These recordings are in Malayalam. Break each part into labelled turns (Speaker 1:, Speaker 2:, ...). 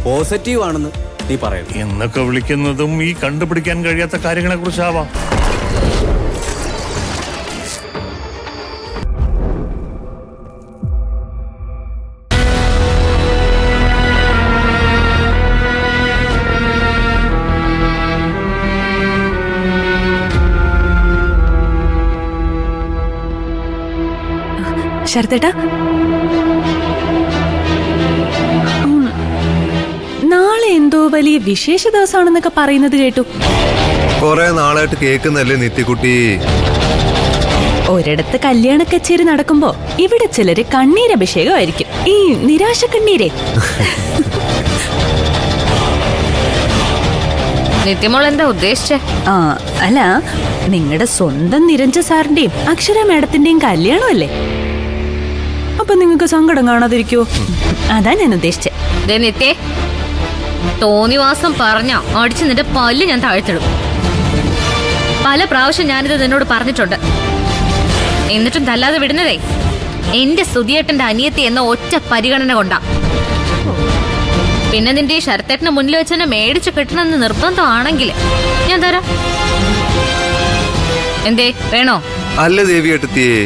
Speaker 1: പോസിറ്റീവ് ആണെന്ന് നീ പറയുന്നു.
Speaker 2: എന്നൊക്കെ വിളിക്കുന്നതും ഈ കണ്ടുപിടിക്കാൻ കഴിയാത്ത കാര്യങ്ങളെ കുറിച്ചാവാം.
Speaker 3: ശരത്തേട്ടാ, നാളെ എന്തോ വലിയ വിശേഷ ദിവസമാണെന്നൊക്കെ പറയുന്നത് കേട്ടു.
Speaker 4: കൊറേ നാളായിട്ട് കേക്കുന്നല്ലേ നിത്യക്കുട്ടി.
Speaker 3: ഒരിടത്ത് കല്യാണ കച്ചേരി നടക്കുമ്പോ ഇവിടെ ചിലര് കണ്ണീരഭിഷേകമായിരിക്കും. ഈ നിരാശ കണ്ണീരെ.
Speaker 5: നിത്യമോൾ എന്താ ഉദ്ദേശിച്ചേ?
Speaker 3: അല്ല, നിങ്ങളുടെ സ്വന്തം നിരഞ്ജ സാറിന്റെയും അക്ഷര മാഡത്തിന്റെയും കല്യാണമല്ലേ? അപ്പൊ നിങ്ങക്ക് സങ്കടം കാണാതിരിക്കോ? അതാ ഞാൻ ഉദ്ദേശിച്ചേ.
Speaker 5: നിത്യേ, തോന്നിവാസം പറഞ്ഞ അടിച്ച് നിന്റെ പല്ല് ഞാൻ താഴ്ത്തിടും. പല പ്രാവശ്യം ഞാനിത് നിന്നോട് പറഞ്ഞിട്ടുണ്ട്. എന്നിട്ടും തല്ലാതെ വിടുന്നതേ എന്റെ സുധിയേട്ടന്റെ അനിയത്തി എന്ന ഒറ്റ പരിഗണന കൊണ്ടാ. പിന്നെ നിന്റെ ഈ ശരത്തേട്ടന് മുന്നിൽ വെച്ച് തന്നെ മേടിച്ചു കിട്ടണമെന്ന് നിർബന്ധമാണെങ്കിൽ ഞാൻ തരാം. എന്തേ, വേണോ?
Speaker 4: അല്ല ദേവിയേട്ടത്തിയെ,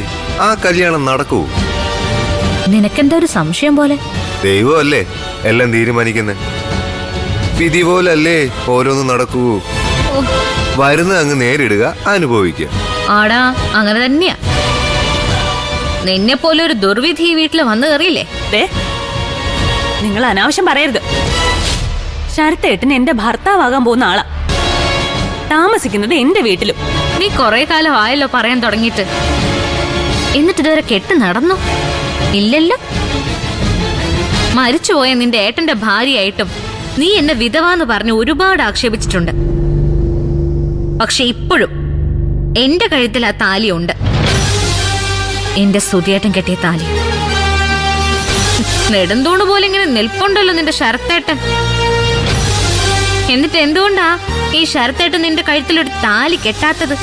Speaker 4: ആ കല്യാണം നടക്കൂ?
Speaker 5: നിനക്കെന്താ ഒരു സംശയം പോലെ?
Speaker 4: ദൈവമല്ലേ എല്ലാം തീരുമാനിക്കുന്നത്. വിധി പോലല്ലേ ഓരോന്നും നടക്കൂ. വരുന്നത് അങ്ങ് നേരിടുക, അനുഭവിക്കുക.
Speaker 5: ആടാ, അങ്ങനെ തന്നെയാ. നിന്നെ പോലെ ഒരു ദുർവിധി ഈ വീട്ടിൽ വന്നു കയറിയില്ലേ?
Speaker 3: നിങ്ങൾ അനാവശ്യം പറയരുത്. ശരത്തേട്ടൻ എന്റെ ഭർത്താവാകാൻ പോകുന്ന ആളാ. താമസിക്കുന്നത് എന്റെ വീട്ടിലും.
Speaker 5: നീ കൊറേ കാലം ആയല്ലോ പറയാൻ തുടങ്ങിയിട്ട്. എന്നിട്ട് ഇതുവരെ കെട്ട് നടന്നു ഇല്ലല്ലോ. മരിച്ചുപോയ നിന്റെ ഏട്ടന്റെ ഭാര്യയായിട്ടും നീ എന്നെ വിധവാന്ന് പറഞ്ഞ് ഒരുപാട് ആക്ഷേപിച്ചിട്ടുണ്ട്. പക്ഷെ ഇപ്പോഴും എന്റെ കഴുത്തിൽ ആ താലിയുണ്ട്. എന്റെ സുധിയേട്ടൻ കെട്ടിയ താലി. നെടുന്തൂണ് പോലെ ഇങ്ങനെ നിൽപ്പുണ്ടല്ലോ നിന്റെ ശരത്തേട്ടൻ. എന്നിട്ട് എന്തുകൊണ്ടാ ഈ ശരത്തേട്ടൻ നിന്റെ കഴുത്തിലൊരു താലി കെട്ടാത്തത്?